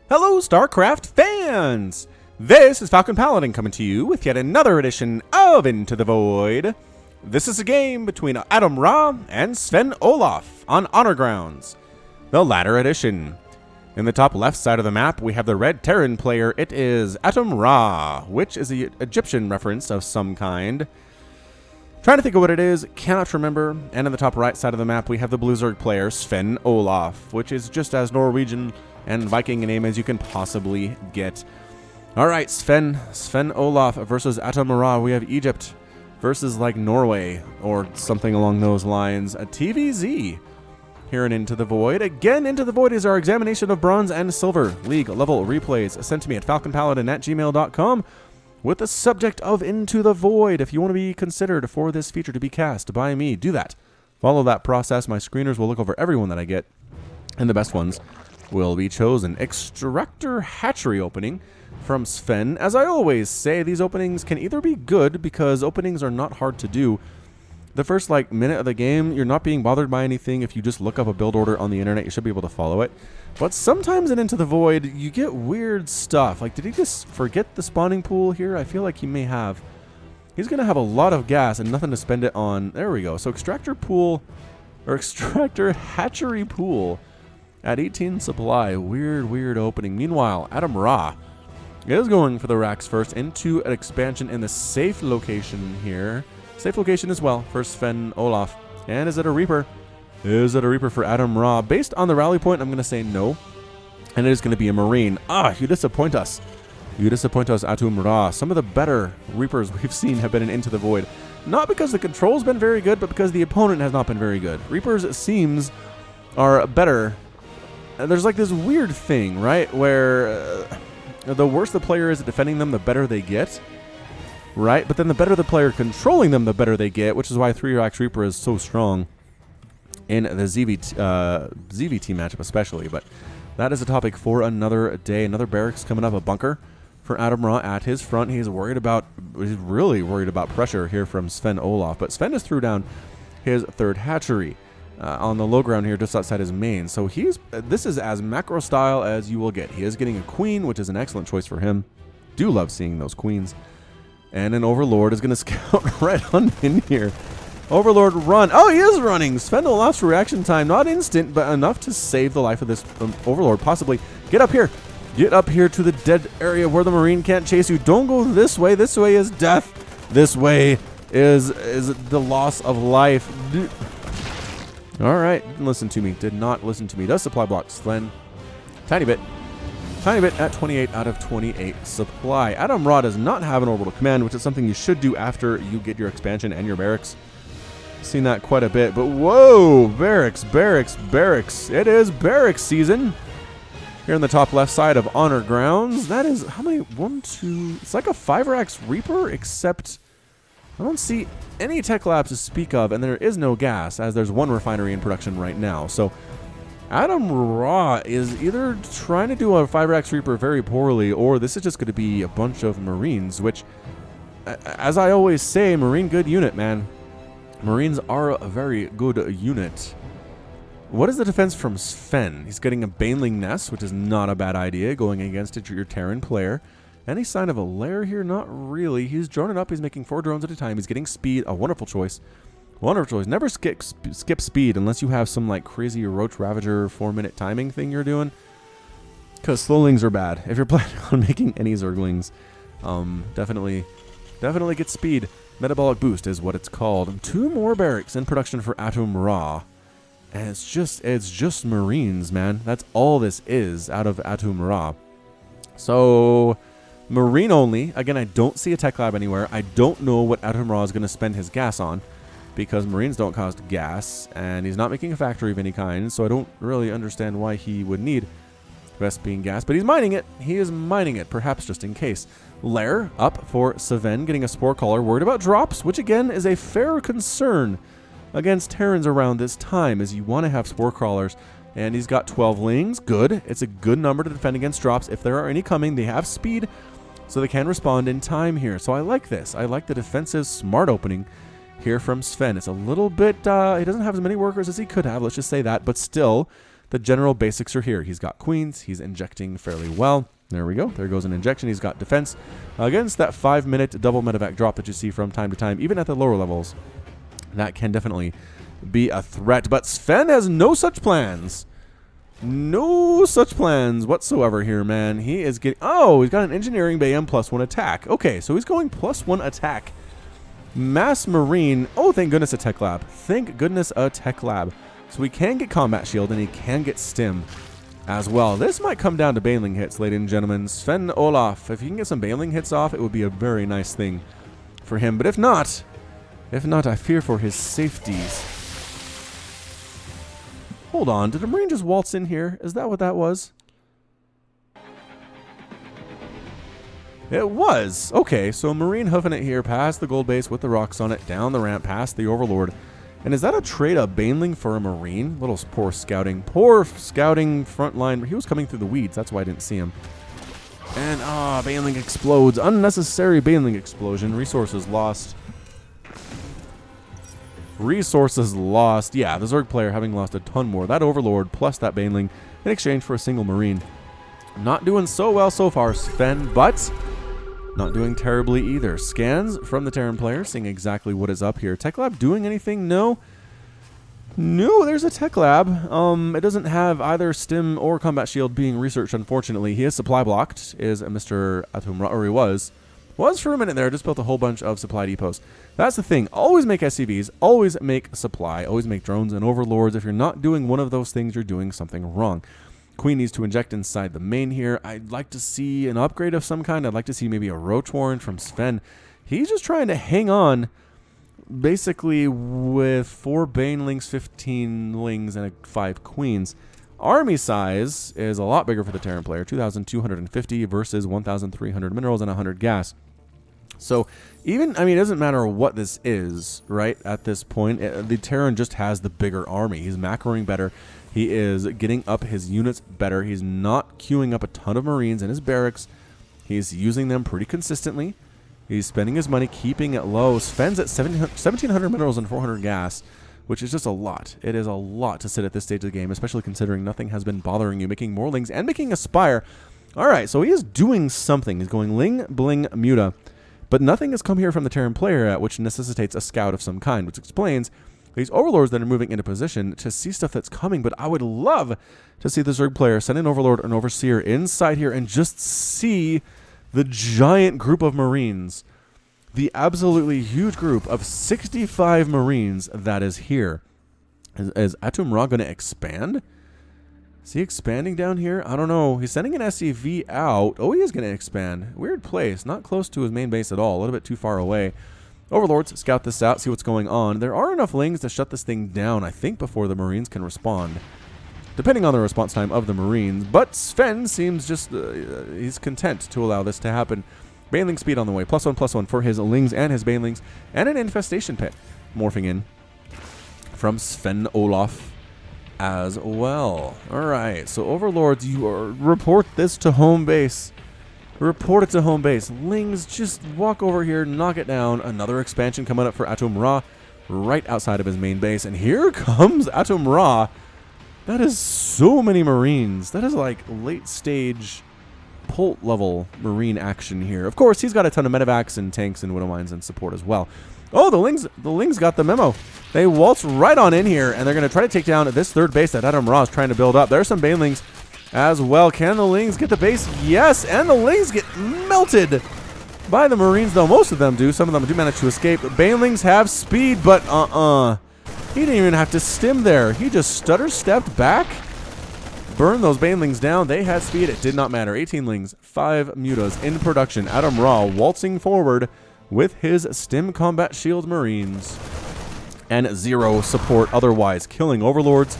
Hello, StarCraft fans! This is Falcon Paladin coming to you with yet another edition of Into the Void. This is a game between AtumRA and SvenOlof on Honorgrounds, the latter edition. In the top left side of the map, we have the red Terran player. It is AtumRA, which is an Egyptian reference of some kind. Trying to think of what it is, cannot remember. And in the top right side of the map, we have the blue Zerg player, SvenOlof, which is just as Norwegian and Viking a name as you can possibly get. Alright, SvenOlof versus AtumRA. We have Egypt versus like Norway or something along those lines. A TVZ here in Into the Void. Again, Into the Void is our examination of bronze and silver league level replays. Sent to me at falconpaladin@gmail.com with the subject of Into the Void. If you want to be considered for this feature to be cast by me, do that. Follow that process. My screeners will look over everyone that I get, and the best ones will be chosen. Extractor hatchery opening from Sven. As I always say, these openings can either be good, because openings are not hard to do. The first minute of the game, you're not being bothered by anything. If you just look up a build order on the internet, you should be able to follow it. But sometimes in Into the Void, you get weird stuff. Like, did he just forget the spawning pool here? I feel like he may have. He's going to have a lot of gas and nothing to spend it on. There we go. So extractor hatchery pool at 18 supply. Weird opening. Meanwhile, AtumRA is going for the racks first into an expansion in the safe location here. Safe location as well for SvenOlof. And is it a Reaper? Is it a Reaper for AtumRA? Based on the rally point, I'm going to say no. And it is going to be a Marine. You disappoint us. You disappoint us, AtumRA. Some of the better Reapers we've seen have been in Into the Void. Not because the control's been very good, but because the opponent has not been very good. Reapers, it seems, are better. There's like this weird thing, right? Where the worse the player is at defending them, the better they get. Right? But then the better the player controlling them, the better they get, which is why 3-Rax Reaper is so strong in the ZVT matchup especially. But that is a topic for another day. Another barracks coming up, a bunker for AtumRA at his front. He's really worried about pressure here from SvenOlof. But Sven just threw down his third hatchery on the low ground here just outside his main. So this is as macro style as you will get. He is getting a queen, which is an excellent choice for him. Do love seeing those queens. And an Overlord is going to scout right on in here. Overlord run. Oh, he is running. SvenOlof's reaction time, not instant, but enough to save the life of this Overlord, possibly. Get up here. Get up here to the dead area where the Marine can't chase you. Don't go this way. This way is death. This way is the loss of life. All right. Didn't listen to me. Did not listen to me. Does supply block Sven. Tiny bit at 28 out of 28 supply. AtumRA does not have an orbital command, which is something you should do after you get your expansion and your barracks. Seen that quite a bit, but whoa, barracks. It is barracks season. Here on the top left side of Honorgrounds. That is, how many? 1, 2, it's like a 5-Rax Reaper, except I don't see any tech labs to speak of, and there is no gas, as there's one refinery in production right now. So AtumRA is either trying to do a 5-Rax Reaper very poorly, or this is just going to be a bunch of Marines, which, as I always say, Marine good unit, man. Marines are a very good unit. What is the defense from Sven? He's getting a Baneling Nest, which is not a bad idea, going against your Terran player. Any sign of a lair here? Not really. He's droning up. He's making 4 drones at a time. He's getting speed. A wonderful choice. Wonderful choice. Never skip speed unless you have some like crazy Roach Ravager 4-minute timing thing you're doing. Because slowlings are bad. If you're planning on making any Zerglings, definitely get speed. Metabolic boost is what it's called. 2 more barracks in production for AtumRA. And it's just Marines, man. That's all this is out of AtumRA. So Marine only. Again, I don't see a tech lab anywhere. I don't know what AtumRA is going to spend his gas on, because Marines don't cost gas, and he's not making a factory of any kind, so I don't really understand why he would need Vespine gas, but he's mining it. He is mining it, perhaps just in case. Lair up for Sven, getting a Spore Caller, worried about drops, which again is a fair concern against Terrans around this time, as you want to have Spore Crawlers, and he's got 12 lings. Good. It's a good number to defend against drops. If there are any coming, they have speed, so they can respond in time here. So I like this. I like the defensive smart opening here from Sven. It's a little bit, he doesn't have as many workers as he could have, let's just say that, but still, the general basics are here. He's got queens. He's injecting fairly well. There we go. There goes an injection. He's got defense against that 5-minute double medevac drop that you see from time to time, even at the lower levels. That can definitely be a threat. But Sven has no such plans. No such plans whatsoever here, man. He is getting... Oh, he's got an engineering bay and +1 attack. Okay, so he's going +1 attack. Mass Marine. Oh, thank goodness a tech lab. Thank goodness a tech lab. So he can get combat shield and he can get stim as well. This might come down to bailing hits, ladies and gentlemen. SvenOlof, if he can get some bailing hits off, it would be a very nice thing for him. But if not, I fear for his safeties. Hold on, did a Marine just waltz in here? Is that what that was? It was. Okay, so Marine hoofing it here past the gold base with the rocks on it, down the ramp, past the Overlord. And is that a trade up Baneling for a Marine? Little poor scouting. Poor scouting front line. He was coming through the weeds. That's why I didn't see him. And, Baneling explodes. Unnecessary Baneling explosion. Resources lost. Resources lost. Yeah, the Zerg player having lost a ton more. That Overlord plus that Baneling in exchange for a single Marine. Not doing so well so far, Sven, but not doing terribly either. Scans from the Terran player, seeing exactly what is up here. Tech Lab doing anything? No. No, there's a Tech Lab. It doesn't have either Stim or Combat Shield being researched, unfortunately. He is supply blocked, is Mr. AtumRA, or he was. Was for a minute there, just built a whole bunch of supply depots. That's the thing. Always make SCVs, always make supply, always make drones and overlords. If you're not doing one of those things, you're doing something wrong. Queen needs to inject inside the main here. I'd like to see an upgrade of some kind. I'd like to see maybe a Roach Warren from Sven. He's just trying to hang on basically with 4 Banelings, 15 Lings, and 5 Queens. Army size is a lot bigger for the Terran player. 2,250 versus 1,300 minerals and 100 gas. So even, I mean, it doesn't matter what this is, right? At this point, the Terran just has the bigger army. He's macroing better. He is getting up his units better. He's not queuing up a ton of Marines in his barracks. He's using them pretty consistently. He's spending his money, keeping it low. Sven's at 1,700 minerals and 400 gas, which is just a lot. It is a lot to sit at this stage of the game, especially considering nothing has been bothering you, making more Lings and making a Spire. All right, so he is doing something. He's going Ling, Bling, Muta. But nothing has come here from the Terran player yet, which necessitates a scout of some kind, which explains these Overlords that are moving into position to see stuff that's coming. But I would love to see the Zerg player send an Overlord and Overseer inside here and just see the giant group of Marines, the absolutely huge group of 65 Marines that is here. Is AtumRA going to expand? Is he expanding down here? I don't know. He's sending an SCV out. Oh, he is going to expand. Weird place. Not close to his main base at all. A little bit too far away. Overlords, scout this out, see what's going on. There are enough Lings to shut this thing down, I think, before the Marines can respond. Depending on the response time of the Marines. But Sven seems just, he's content to allow this to happen. Baneling speed on the way. +1/+1 for his Lings and his Banelings. And an Infestation Pit morphing in from SvenOlof as well. Alright, so Overlords, report this to home base. Report it to home base. Lings, just walk over here, knock it down. Another expansion coming up for AtumRA right outside of his main base. And here comes AtumRA. That is so many Marines. That is like late stage Pult level Marine action here. Of course, he's got a ton of medevacs and tanks and widow mines and support as well. Oh, the Lings got the memo. They waltz right on in here, and they're going to try to take down this third base that AtumRA is trying to build up. There's some Banelings as well. Can the Lings get the base? Yes, and the Lings get melted by the Marines, though most of them do. Some of them do manage to escape. Banelings have speed, but he didn't even have to stim there. He just stutter-stepped back, burned those Banelings down. They had speed. It did not matter. 18 Lings, 5 Mutas in production. AtumRA waltzing forward with his Stim Combat Shield Marines and 0 support otherwise, killing Overlords.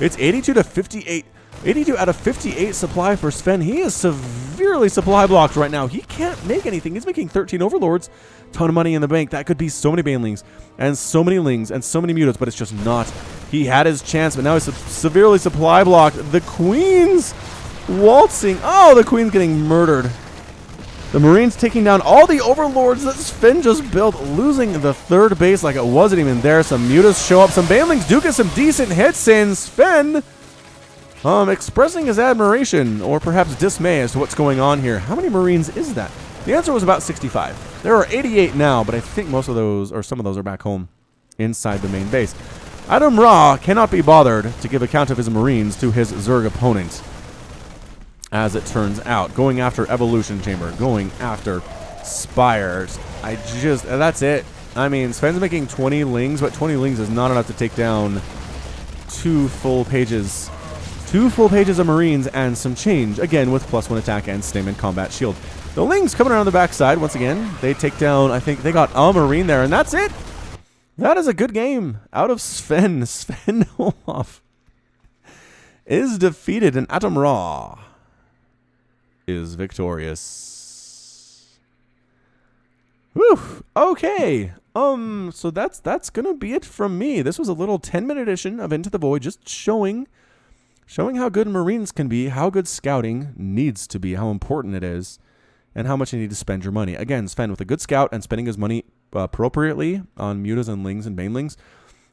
It's 82 to 58. 82 out of 58 supply for Sven. He is severely supply blocked right now. He can't make anything. He's making 13 Overlords. Ton of money in the bank. That could be so many Banelings and so many Lings and so many Mutas, but it's just not. He had his chance, but now he's severely supply blocked. The Queen's waltzing. Oh, the Queen's getting murdered. The Marines taking down all the Overlords that Sven just built, losing the third base like it wasn't even there. Some Mutas show up. Some Banelings do get some decent hits in. Sven expressing his admiration or perhaps dismay as to what's going on here. How many Marines is that? The answer was about 65. There are 88 now, but I think most of those, or some of those, are back home inside the main base. AtumRA cannot be bothered to give account of his Marines to his Zerg opponent, as it turns out. Going after Evolution Chamber, going after Spires. That's it. I mean, Sven's making 20 lings, but 20 lings is not enough to take down 2 full pages. 2 full pages of Marines and some change, again with +1 attack and Stamen Combat Shield. The Lings coming around the backside once again. They take down, I think they got a Marine there, and that's it. That is a good game out of Sven. SvenOlof is defeated, and AtumRA is victorious. Whew. Okay. So that's gonna be it from me. This was a little 10-minute edition of Into the Void, just showing how good Marines can be, how good scouting needs to be, how important it is, and how much you need to spend your money. Again, Sven with a good scout and spending his money appropriately on mutas and lings and banelings.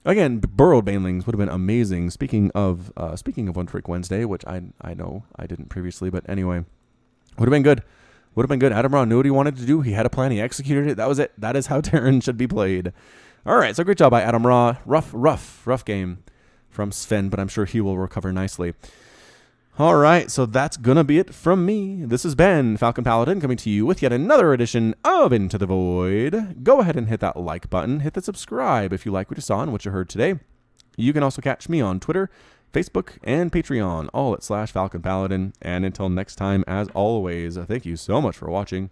Again, burrowed banelings would have been amazing. Speaking of One Trick Wednesday, which I know I didn't previously, but anyway, would have been good. Would have been good. AtumRA knew what he wanted to do. He had a plan. He executed it. That was it. That is how Terran should be played. All right, so great job by AtumRA. Rough game from Sven, but I'm sure he will recover nicely. All right, so that's going to be it from me. This has been Falcon Paladin coming to you with yet another edition of Into the Void. Go ahead and hit that like button. Hit the subscribe if you like what you saw and what you heard today. You can also catch me on Twitter, Facebook, and Patreon, all at /Falcon Paladin. And until next time, as always, thank you so much for watching,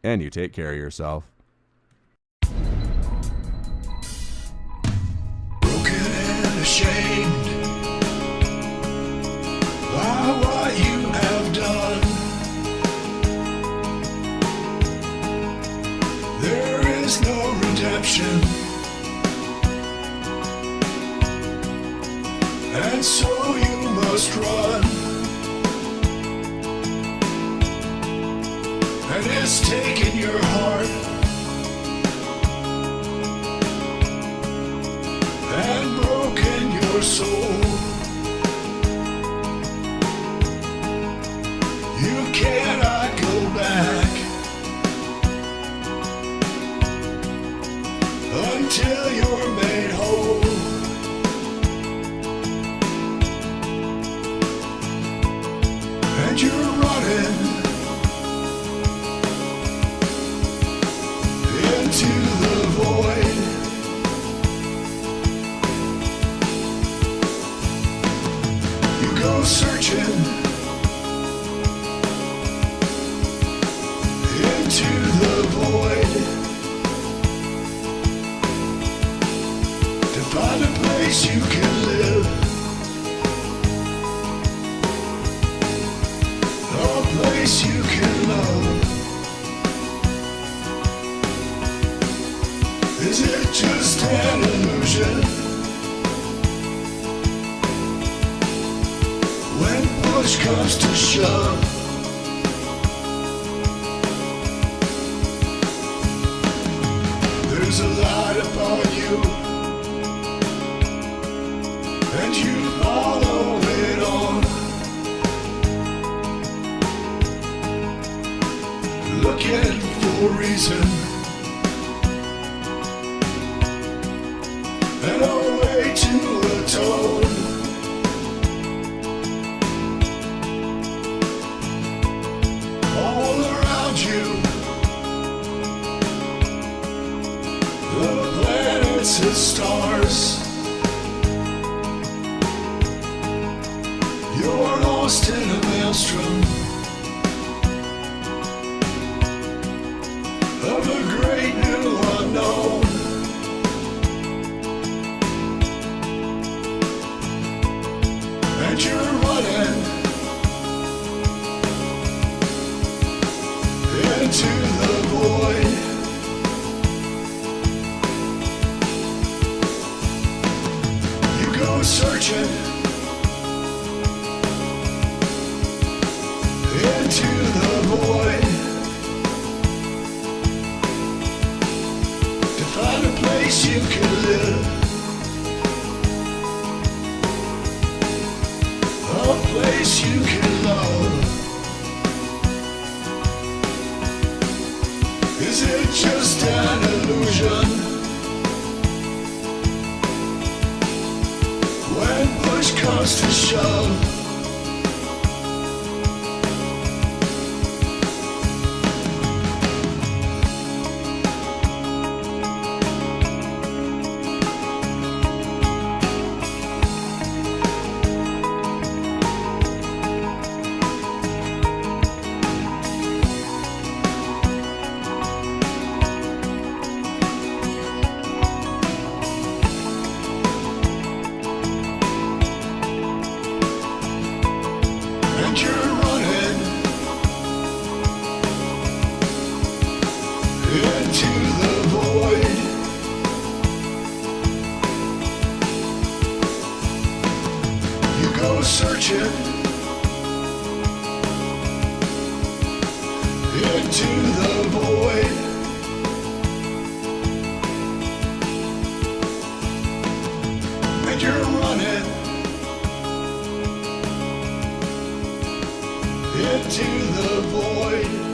and you take care of yourself. Broken and ashamed by what you have done. There is no redemption, and so you must run. And it's taken your heart and broken your soul. You cannot go back until you're made whole. And you're running into the void. You go searching into the void to find a place you can live, a place you can love. Is it just an illusion? When push comes to shove, there's a light upon you, and you follow it on, looking for a reason and a way to atone. All around you, the planets and stars. You're lost in a maelstrom of a great new unknown. And you're running into the void. You go searching into the void to find a place you can live, a just a shove. And you're running into the void. You go searching into the void. And you're running into the void.